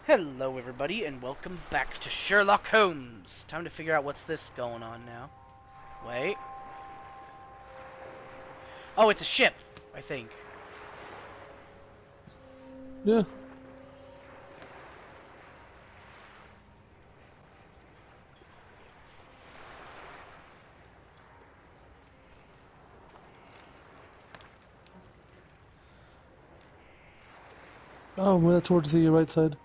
Hello everybody and welcome back to Sherlock Holmes. Time to figure out what's this going on now. Wait. Oh, it's a ship, I think. Yeah. Oh, we're towards the right side.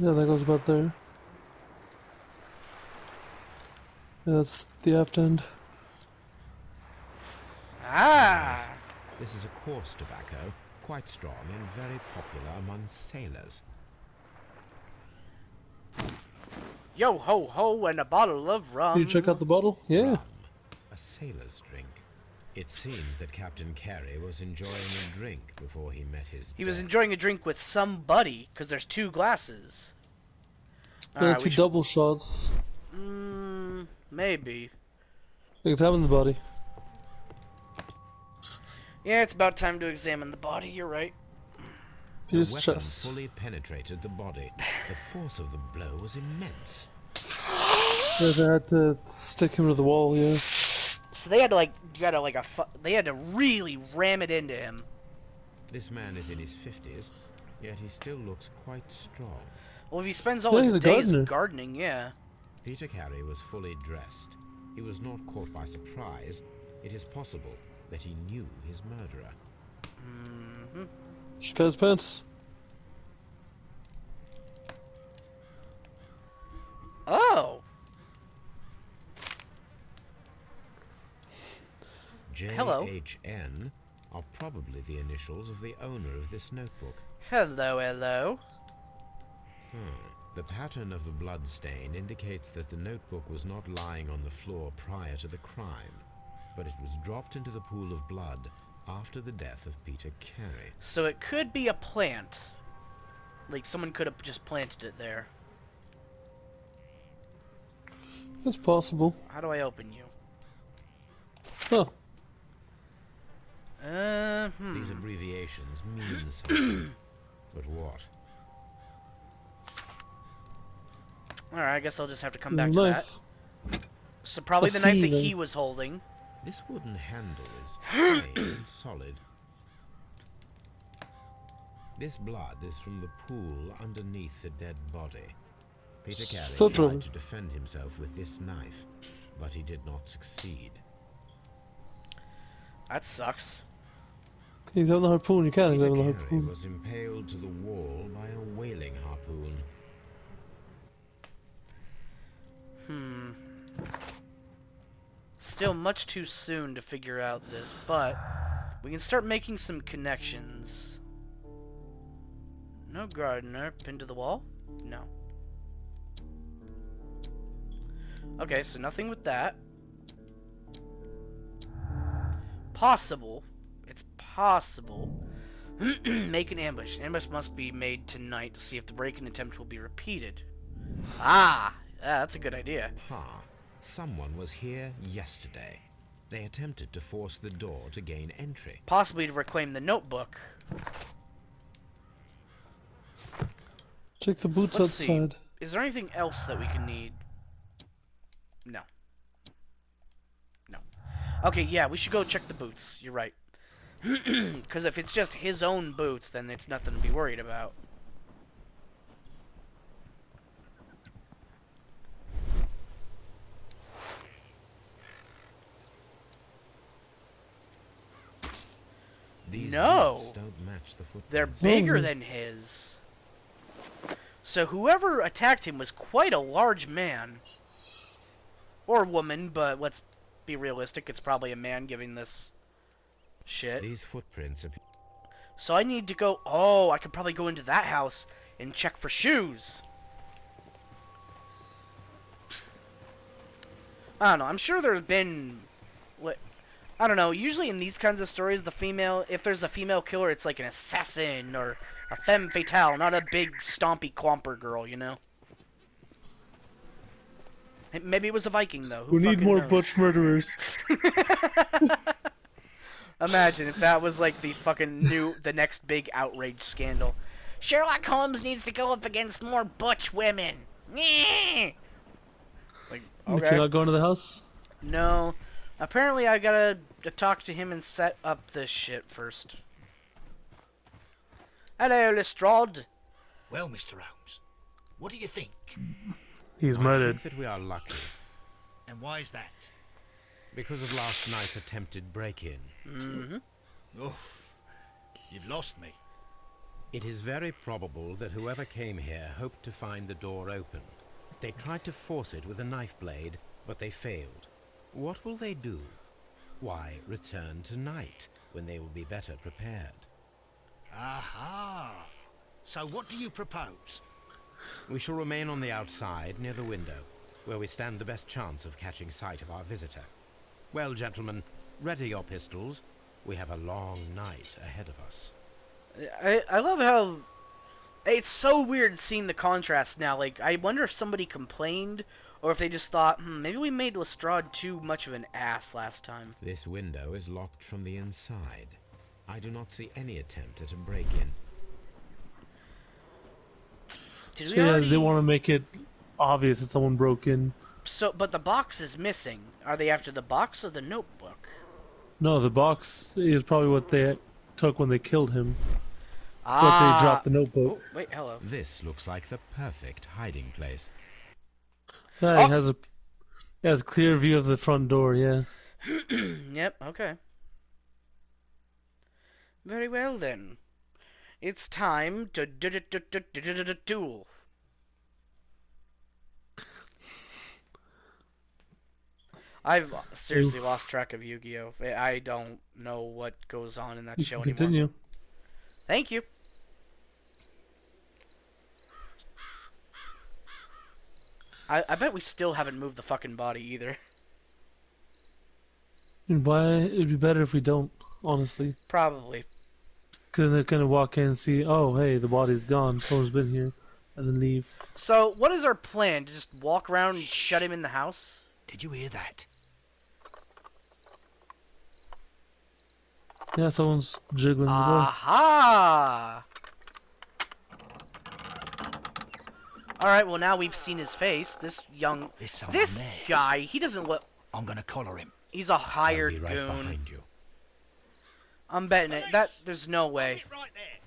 Yeah, that goes about there. Yeah, that's the aft end. Ah! This is a coarse tobacco, quite strong and very popular among sailors. Yo ho ho and a bottle of rum. Can you check out the bottle? Yeah. Rum, a sailor's drink. It seemed that Captain Carey was enjoying a drink before he met his He was death. enjoying a drink with somebody, because there's two glasses. Yeah, two double shots. Maybe. Examine the body. Yeah, it's about time to examine the body, you're right. His weapon chest. fully penetrated the body. The force of the blow was immense. Yeah, they had to stick him to the wall, yeah. So they had to they had to really ram it into him. This man is in his 50s, yet he still looks quite strong. Well, if he spends all Yeah, his he's a days gardener. gardening, yeah. Peter Carey was fully dressed. He was not caught by surprise. It is possible that he knew his murderer. She got his pants. Oh! Hello. JHN are probably the initials of the owner of this notebook. Hello, hello. The pattern of the blood stain indicates that the notebook was not lying on the floor prior to the crime, but it was dropped into the pool of blood after the death of Peter Carey. So it could be a plant. Like, someone could have just planted it there. It's possible. How do I open you? Oh, These abbreviations mean something. But what? Alright, I guess I'll just have to come back to that. knife. So probably A the knife that seam, he then. was holding. This wooden handle is plain and solid. This blood is from the pool underneath the dead body. Peter Carey Flip tried over. to defend himself with this knife, but he did not succeed. That sucks. Can you examine the harpoon? You can Peter examine the Carey harpoon. was impaled to the wall by a whaling harpoon. Still much too soon to figure out this, but we can start making some connections. No gardener. Pinned to the wall? No. Okay, so nothing with that. Possible. It's possible. Make an ambush. An ambush must be made tonight to see if the break-in attempt will be repeated. Ah! Yeah, that's a good idea. Someone was here yesterday. They attempted to force the door to gain entry. Possibly to reclaim the notebook. Check the boots Let's see. outside. Is there anything else that we can need? No. No. Okay, yeah, we should go check the boots. You're right. Because if it's just his own boots, then it's nothing to be worried about. These No. boots don't match the They're footprints. bigger than his. So whoever attacked him was quite a large man. Or woman, but let's be realistic. It's probably a man giving this shit. These footprints appear. So I need to go... Oh, I could probably go into that house and check for shoes. I don't know. I'm sure there have been... I don't know. Usually in these kinds of stories, the female... If there's a female killer, it's like an assassin or a femme fatale, not a big stompy clomper girl, you know? Maybe it was a Viking, though. Who We need fucking more knows? butch murderers. Imagine if that was like the fucking the next big outrage scandal. Sherlock Holmes needs to go up against more butch women. Like, If okay. you're not going to the house? No. Apparently I gotta talk to him and set up this shit first. Hello, Lestrade. Well, Mr. Holmes, what do you think? He's I murdered. think that we are lucky And why is that? because of last night's attempted break-in. Oof, you've lost me. It is very probable that whoever came here hoped to find the door open. They tried to force it with a knife blade, but they failed. What will they do? Why, return tonight, when they will be better prepared. Aha! So what do you propose? We shall remain on the outside, near the window, where we stand the best chance of catching sight of our visitor. Well, gentlemen, ready your pistols. We have a long night ahead of us. I love how it's so weird seeing the contrast now. Like, I wonder if somebody complained or if they just thought, maybe we made Lestrade too much of an ass last time. This window is locked from the inside. I do not see any attempt at a break-in. Did So we yeah, already... they want to make it obvious that someone broke in. So, but the box is missing. Are they after the box or the notebook? No, the box is probably what they took when they killed him. Ah. But they dropped the notebook. Oh, wait, hello. This looks like the perfect hiding place. Yeah, Oh. he has a clear view of the front door, yeah. Yep, okay. Very well then. It's time to duel. I've seriously lost track of Yu-Gi-Oh! I don't know what goes on in that You show can anymore. continue. Thank you. I bet we still haven't moved the fucking body either. And why it'd be better if we don't, honestly. Probably. Because they're gonna walk in and see, oh hey, the body's gone, someone's been here, and then leave. So, what is our plan? To just walk around and shut him in the house? Did you hear that? Yeah, someone's jiggling the door. Aha! Alright, well now we've seen his face. This There's someone This there. guy, he doesn't look... I'm gonna collar him. He's a I'll hired be right goon. behind you. I'm betting it. There's no way. Right there.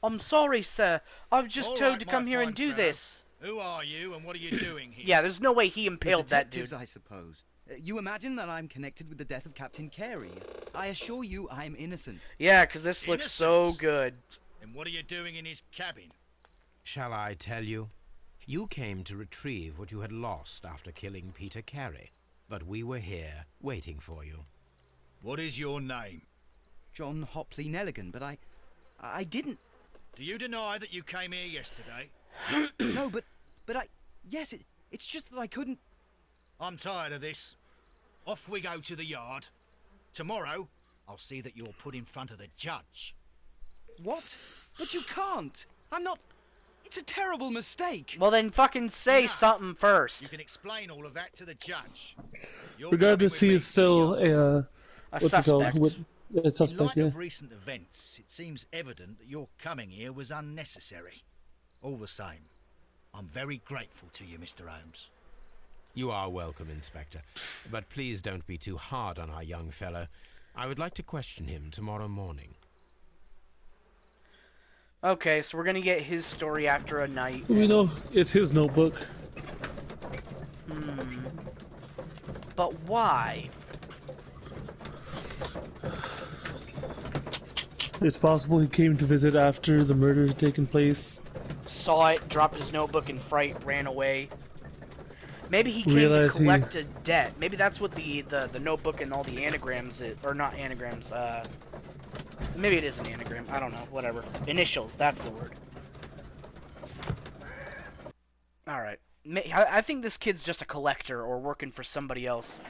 I'm sorry, sir. I was just All told right, to my come here fine and do fellow. this. Who are you and what are you doing here? Yeah, there's no way he We're impaled that dude. detectives, I suppose. You imagine that I'm connected with the death of Captain Carey. I assure you I'm innocent. Yeah, because this looks so Innocence. good. And what are you doing in his cabin? Shall I tell you? You came to retrieve what you had lost after killing Peter Carey, but we were here waiting for you. What is your name? John Hopley Nelligan, but I didn't... Do you deny that you came here yesterday? No, but yes, it's just that I couldn't... I'm tired of this. Off we go to the yard. Tomorrow, I'll see that you're put in front of the judge. What? But you can't. I'm not... It's a terrible mistake. Well, then fucking say Enough. something first. You can explain all of that to the judge. You're Regardless, coming he with is me still to the yard. A what's it called? suspect. A In suspect, light yeah. of recent events, it seems evident that your coming here was unnecessary. All the same, I'm very grateful to you, Mr. Holmes. You are welcome, Inspector. But please don't be too hard on our young fellow. I would like to question him tomorrow morning. Okay, so we're gonna get his story after a night. We know it's his notebook. But why? It's possible he came to visit after the murder had taken place. Saw it, dropped his notebook in fright, ran away. Maybe he came to Realized he- collect a debt. Maybe that's what the notebook and all the anagrams, or not anagrams, maybe it is an anagram, I don't know, whatever. Initials, that's the word. Alright. I think this kid's just a collector or working for somebody else.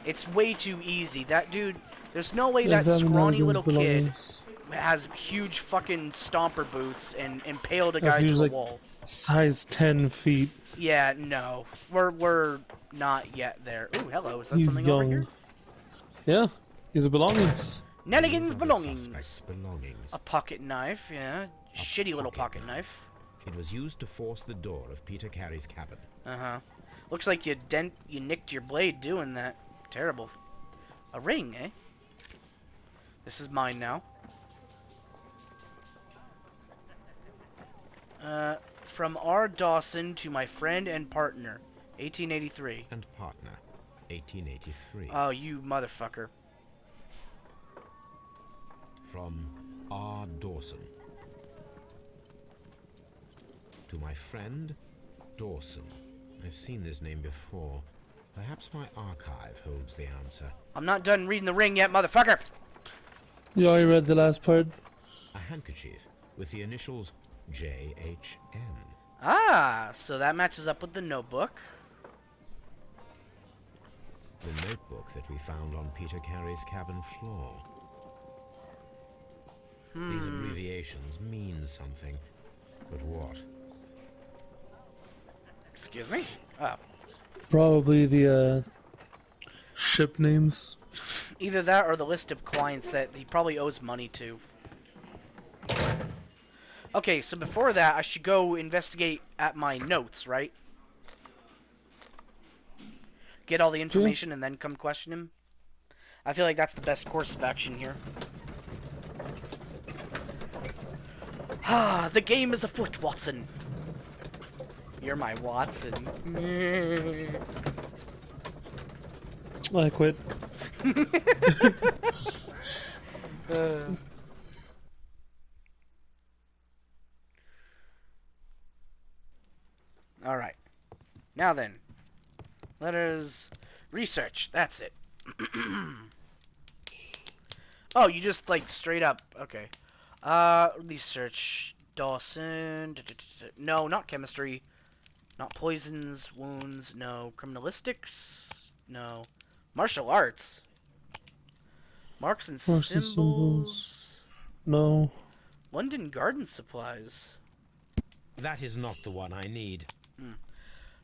It's way too easy. That dude, there's no way that Examine scrawny Nelligan's little kid... belongings. has huge fucking stomper boots and impaled a That's guy to huge, a like- wall. Size 10 feet. Yeah, no. We're not yet there. Ooh, hello. Is that He's something young. over here? Yeah, his belongings. Nelligan's These are the belongings. suspect's belongings. A pocket knife, yeah. Shitty little pocket knife. It was used to force the door of Peter Carey's cabin. Uh-huh. Looks like you nicked your blade doing that. Terrible. A ring, eh? This is mine now. From R. Dawson to my friend and partner, 1883. And partner, 1883. Oh, you motherfucker. From R. Dawson. To my friend, Dawson. I've seen this name before. Perhaps my archive holds the answer. I'm not done reading the ring yet, motherfucker! You already read the last part? A handkerchief with the initials J.H.N. Ah, so that matches up with the notebook. The notebook that we found on Peter Carey's cabin floor. These abbreviations mean something. But what? Excuse me? Oh. Probably the ship names. Either that or the list of clients that he probably owes money to. Okay, so before that, I should go investigate at my notes, right? Get all the information and then come question him. I feel like that's the best course of action here. Ah, the game is afoot, Watson. You're my Watson. I quit. Alright. Now then. Let us research. That's it. Oh, you just, like, straight up. Okay. Research. Dawson. No, not chemistry. Not poisons, wounds. No. Criminalistics. No. Martial arts. Marks and Marks and symbols. No. London garden supplies. That is not the one I need.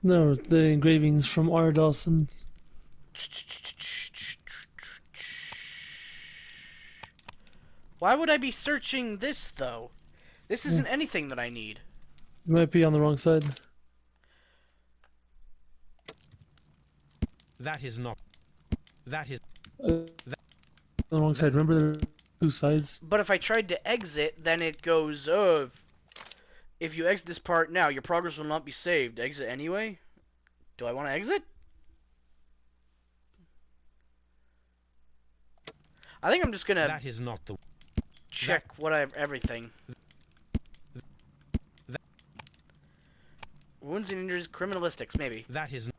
No, the engravings from R. Dawson. Why would I be searching this, though? This isn't anything that I need. You might be on the wrong side. That is not. That is. On the wrong side. Remember there are two sides? But if I tried to exit, then it goes, oh, if you exit this part now, your progress will not be saved. Exit anyway? Do I want to exit? I think I'm just gonna That is not the. check what I have everything. Wounds and injuries, criminalistics, maybe. That is.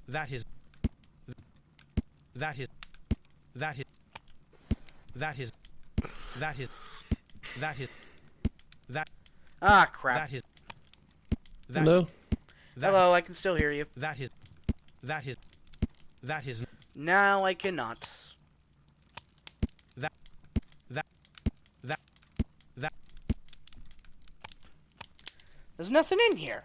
That is. That is. That is. That is. That is. That is. That. Ah, crap. That is. That, Hello? that, Hello, I can still hear you. That is. That is. That is. Now I cannot. That. That. That. That. There's nothing in here.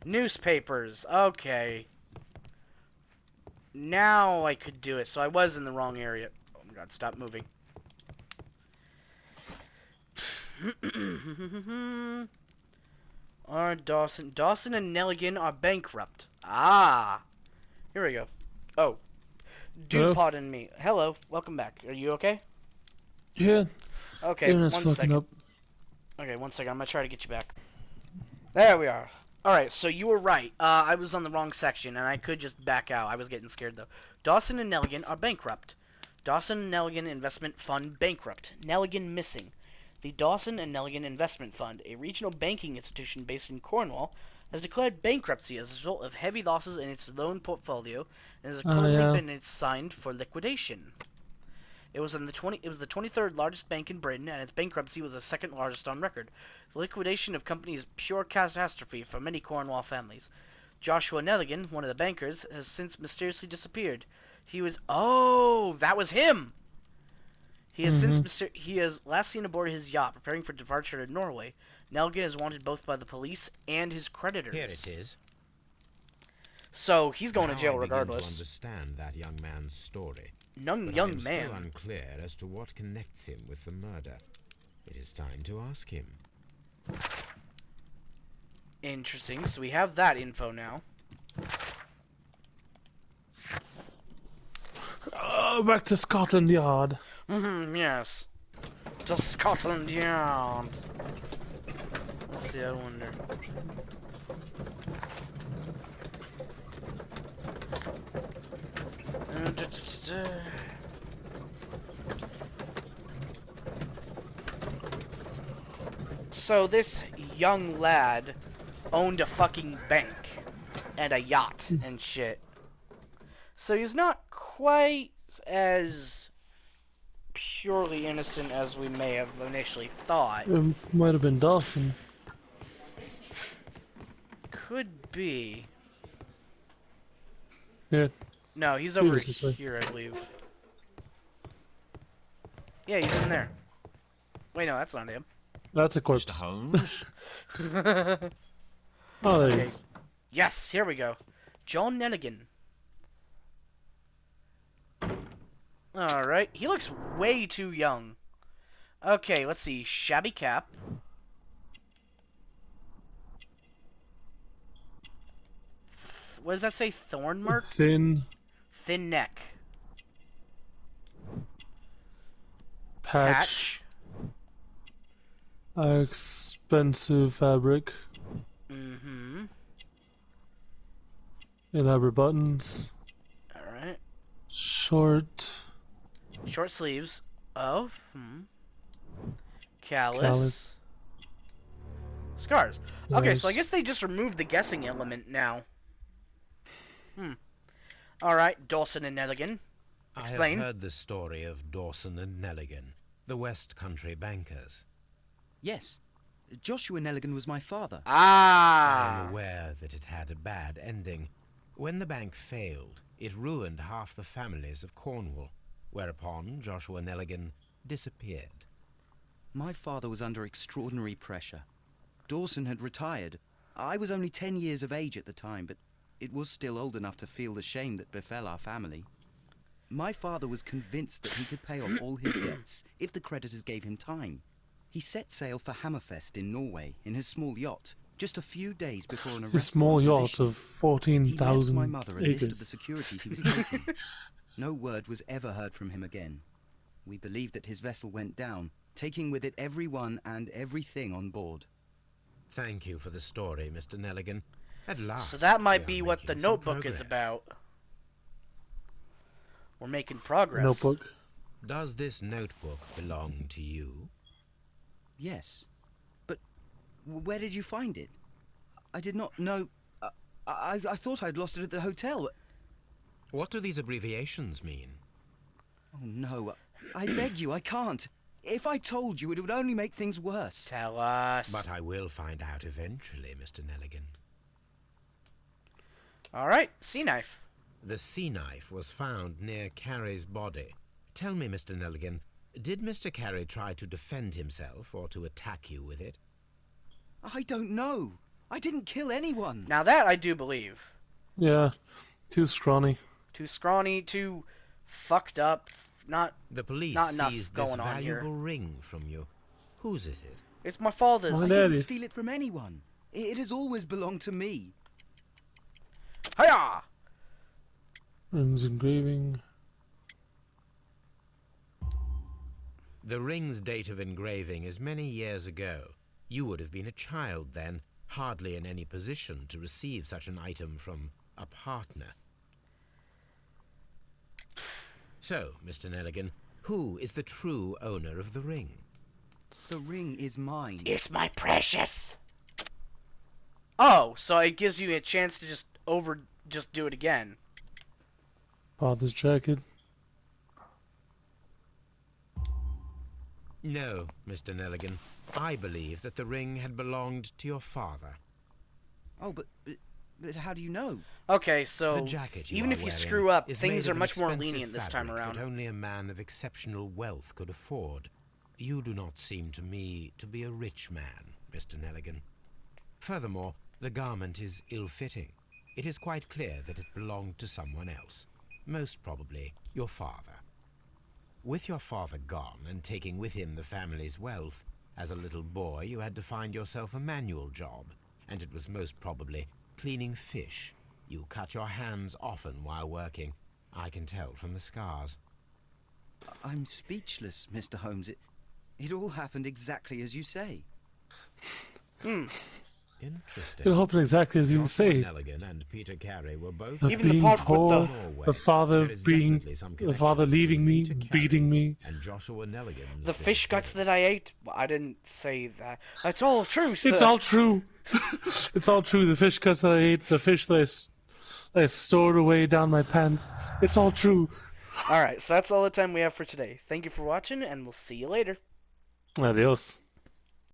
Newspapers. Okay. Now I could do it. So I was in the wrong area. Oh my god, stop moving. Dawson and Nelligan are bankrupt. Ah. Here we go. Oh. Hello? Dupont and me. Hello. Welcome back. Are you okay? Yeah. Okay, Internet's one fucking second. up. Okay, 1 second. I'm gonna try to get you back. There we are. Alright, so you were right. I was on the wrong section, and I could just back out. I was getting scared, though. Dawson and Nelligan are bankrupt. Dawson and Nelligan Investment Fund bankrupt. Nelligan missing. The Dawson and Nelligan Investment Fund, a regional banking institution based in Cornwall, has declared bankruptcy as a result of heavy losses in its loan portfolio, and has currently yeah. been signed for liquidation. It was the 23rd largest bank in Britain, and its bankruptcy was the second largest on record. The liquidation of company is pure catastrophe for many Cornwall families. Joshua Nelligan, one of the bankers, has since mysteriously disappeared. He was... Oh, that was him! He has last seen aboard his yacht, preparing for departure to Norway. Nelligan is wanted both by the police and his creditors. Here it is. So, he's going to Now jail I begin regardless. to understand that young man's story. Young But I am man. still unclear as to what connects him with the murder. It is time to ask him. Interesting. So we have that info now. Back to Scotland Yard. Yes. To Scotland Yard. Let's see, I wonder. So this young lad owned a fucking bank and a yacht and shit. So he's not quite as purely innocent as we may have initially thought. It might have been Dawson. Could be. Yeah. No, he's He over was this way. here, I believe. Yeah, he's in there. Wait, no, that's not him. That's a corpse. Mr. Holmes? Oh, there he Okay. is. Yes, here we go. John Nelligan. Alright, he looks way too young. Okay, let's see. Shabby cap. What does that say? Thorn mark? Thin Thin neck. patch. Expensive fabric. Mm-hmm. Elaborate buttons. Alright. Short. Short sleeves. Oh. Callus. Callus. Scars. Okay, so I Yes. guess they just removed the guessing element now. Alright, Dawson and Nelligan. Explain. I have heard the story of Dawson and Nelligan, the West Country bankers. Yes. Joshua Nelligan was my father. I Ah! am aware that it had a bad ending. When the bank failed, it ruined half the families of Cornwall, whereupon Joshua Nelligan disappeared. My father was under extraordinary pressure. Dawson had retired. I was only 10 years of age at the time, but it was still old enough to feel the shame that befell our family. My father was convinced that he could pay off all his debts if the creditors gave him time. He set sail for Hammerfest in Norway in his small yacht, just a few days before an arrest A small warrant was yacht issued. of He left my 14,000 mother a list of the acres. securities he was taking. No word was ever heard from him again. We believe that his vessel went down, taking with it everyone and everything on board. Thank you for the story, Mr. Nelligan. At last, So that we might are be what the making some notebook is progress. about. We're making progress. Notebook. Does this notebook belong to you? Yes. But where did you find it? I did not know... I thought I'd lost it at the hotel. What do these abbreviations mean? Oh, no. I beg you, I can't. If I told you, it would only make things worse. Tell us. But I will find out eventually, Mr. Nelligan. Alright, sea knife. The sea knife was found near Carey's body. Tell me, Mr. Nelligan, did Mr. Carey try to defend himself or to attack you with it? I don't know. I didn't kill anyone. Now that I do believe. Yeah. Too scrawny. Too scrawny, too fucked up. Not. The police Not enough seized this going on here. valuable ring from you. Whose is it? It's my father's. My I dad didn't is- steal it from anyone. It has always belonged to me. Hiya! Rings engraving. The ring's date of engraving is many years ago. You would have been a child then, hardly in any position to receive such an item from a partner. So, Mr. Nelligan, who is the true owner of the ring? The ring is mine. It's my precious. Oh, so it gives you a chance to just do it again. Father's jacket. No, Mr. Nelligan. I believe that the ring had belonged to your father. Oh, but But how do you know? Okay, The so jacket you even are if you wearing screw up, is things made are of an much more expensive lenient this time fabric around. that only a man of exceptional wealth could afford. You do not seem to me to be a rich man, Mr. Nelligan. Furthermore, the garment is ill-fitting. It is quite clear that it belonged to someone else, most probably your father. With your father gone and taking with him the family's wealth, as a little boy you had to find yourself a manual job, and it was most probably cleaning fish. You cut your hands often while working. I can tell from the scars. I'm speechless, Mr. Holmes. It all happened exactly as you say. Interesting. It happened exactly as you Joshua say. Nelligan and Peter Carey were both Even the Being part with poor, Norway. the father There is being, definitely some the father connection leaving me, between Peter beating Carey me. and Joshua Nelligan's The fish guts that disappearance. I ate? Well, I didn't say that. That's all true, sir. It's all true. It's all true. The fish cuts that I ate, the fish that I stored away down my pants. It's all true. Alright, so that's all the time we have for today. Thank you for watching, and we'll see you later. Adios.